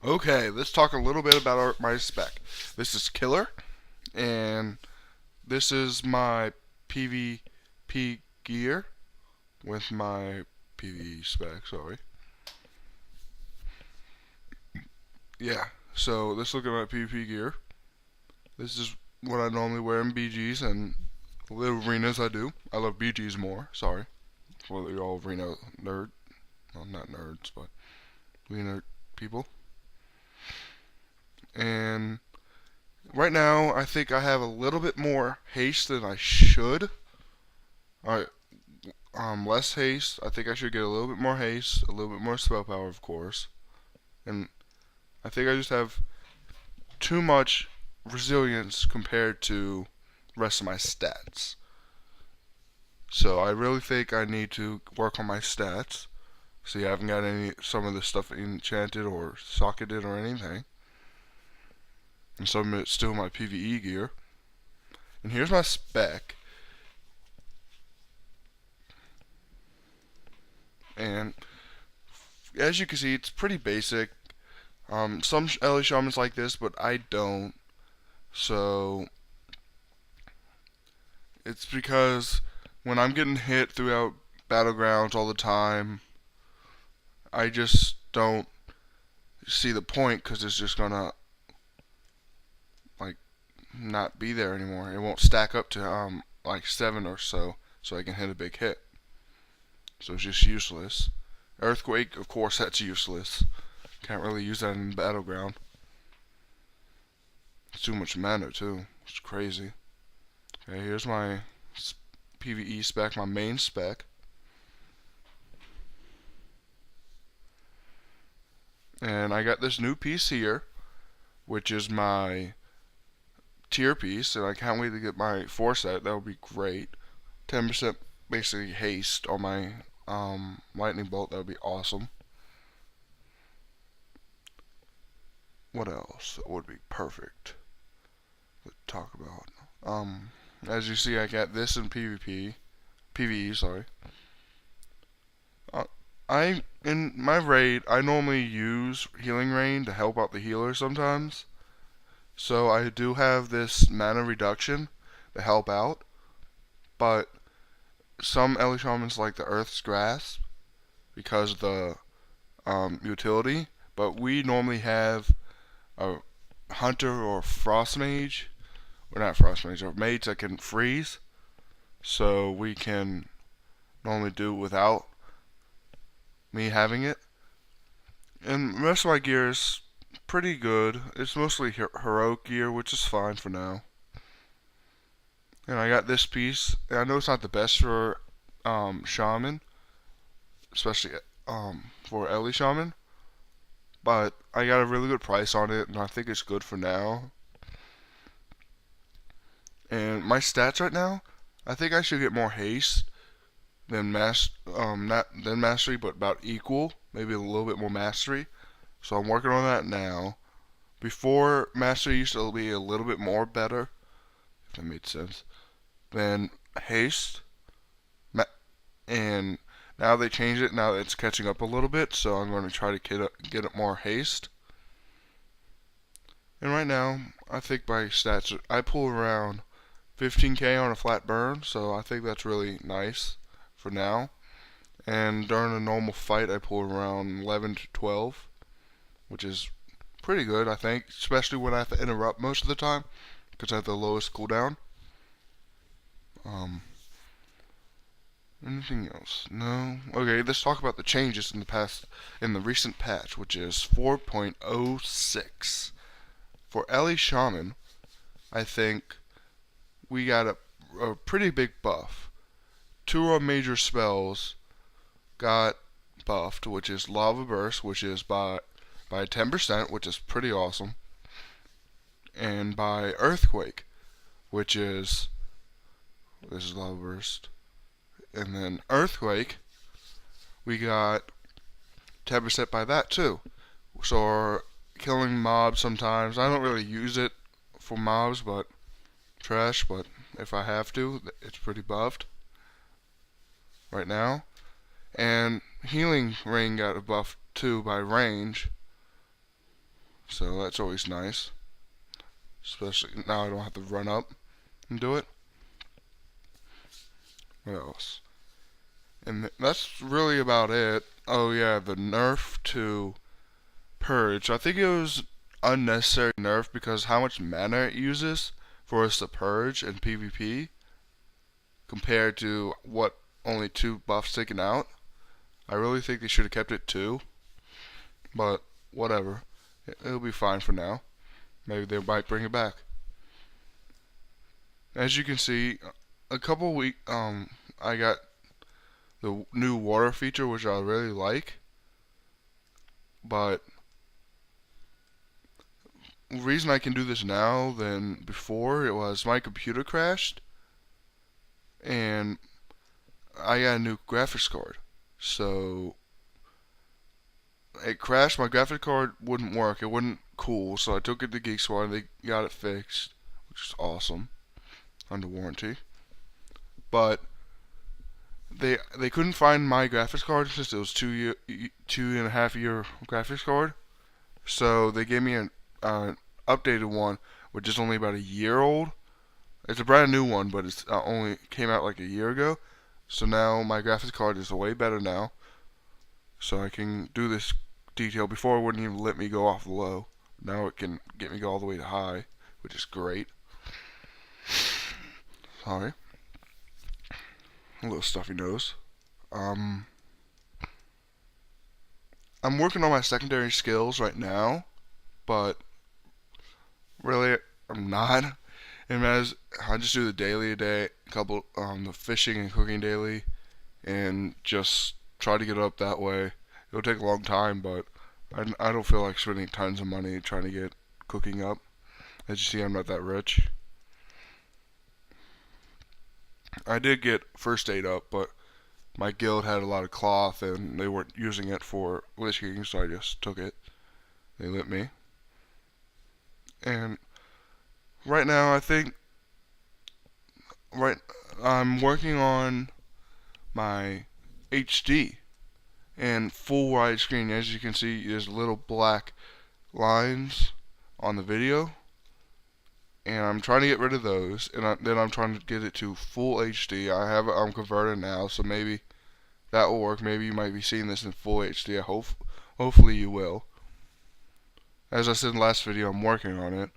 Okay, let's talk a little bit about my spec. This is Killer, and this is my PvP gear with my PvE spec, sorry. Yeah, so let's look at my PvP gear. This is what I normally wear in BGs and the little arenas I do. I love BGs more, sorry. For you all arena nerd. Well, not nerds, but arena people. And right now, I think I have a little bit more haste than I should. Alright, less haste. I think I should get a little bit more haste, a little bit more spell power, of course. And I think I just have too much resilience compared to the rest of my stats. So I really think I need to work on my stats. See, I haven't got some of this stuff enchanted or socketed or anything. And some of it's still my PvE gear. And here's my spec. And as you can see, it's pretty basic. Some LA shamans like this, but I don't. So it's because when I'm getting hit throughout battlegrounds all the time, I just don't see the point because it's just gonna like not be there anymore. It won't stack up to like 7 or so I can hit a big hit. So it's just useless. Earthquake, of course, that's useless. Can't really use that in battleground. It's too much mana too. It's crazy. Okay, here's my PvE spec, my main spec. And I got this new piece here, which is my tier piece, and I can't wait to get my 4 set. That would be great. 10% basically haste on my lightning bolt. That would be awesome. What else would be perfect to talk about? As you see, I got this in PvE, sorry. Uh, in my raid, I normally use healing rain to help out the healer sometimes. So I do have this mana reduction to help out, but some Ellie shamans like the Earth's Grasp because of the utility, but we normally have a hunter or frost mage, or not frost mage, or mage that can freeze, so we can normally do without me having it. And the rest of my gear is pretty good. It's mostly heroic gear, which is fine for now. And I got this piece. And I know it's not the best for shaman, especially for Ellie shaman, but I got a really good price on it, and I think it's good for now. And my stats right now, I think I should get more haste than not than mastery, but about equal, maybe a little bit more mastery. So I'm working on that now. Before, mastery used to be a little bit more better, if that made sense, than haste. And now they changed it. Now it's catching up a little bit, so I'm going to try to get it more haste. And right now, I think my stats, I pull around 15k on a flat burn, so I think that's really nice for now. And during a normal fight, I pull around 11 to 12, which is pretty good, I think, especially when I have to interrupt most of the time, because I have the lowest cooldown. Anything else? No? Okay, let's talk about the changes in the recent patch, which is 4.06. For Ellie Shaman, I think we got a pretty big buff. 2 of our major spells got buffed, which is Lava Burst, which is by 10%, which is pretty awesome, and by Earthquake, which is this is Lava Burst, and then Earthquake, we got 10% by that too. So killing mobs sometimes, I don't really use it for mobs, but trash, but if I have to, it's pretty buffed right now. And healing ring got a buff too by range. So that's always nice. Especially now I don't have to run up and do it. What else? And that's really about it. Oh yeah, the nerf to Purge. I think it was unnecessary nerf because how much mana it uses for us to purge in PvP compared to what only 2 buffs taken out. I really think they should have kept it 2, but whatever. It'll be fine for now. Maybe they might bring it back. As you can see, a couple week I got the new water feature, which I really like, but the reason I can do this now than before it was my computer crashed and I got a new graphics card. So it crashed, my graphics card wouldn't work, it wouldn't cool, so I took it to Geek Squad and they got it fixed, which is awesome, under warranty. But they couldn't find my graphics card since it was 2.5 year graphics card. So they gave me an updated one, which is only about a year old. It's a brand new one, but it's only came out like a year ago. So now my graphics card is way better now. So I can do this detail. Before it wouldn't even let me go off low. Now it can get me go all the way to high, which is great. Sorry. A little stuffy nose. I'm working on my secondary skills right now, but really I'm not. And as I just do the daily a day, couple the fishing and cooking daily, and just try to get up that way. It'll take a long time, but I don't feel like spending tons of money trying to get cooking up. As you see, I'm not that rich. I did get first aid up, but my guild had a lot of cloth and they weren't using it for Lich King, so I just took it. They let me. And right now, I think I'm working on my HD and full widescreen. As you can see, there's little black lines on the video, and I'm trying to get rid of those, and then I'm trying to get it to full HD. I have it converted now, so maybe that will work. Maybe you might be seeing this in full HD. Hopefully you will. As I said in the last video, I'm working on it.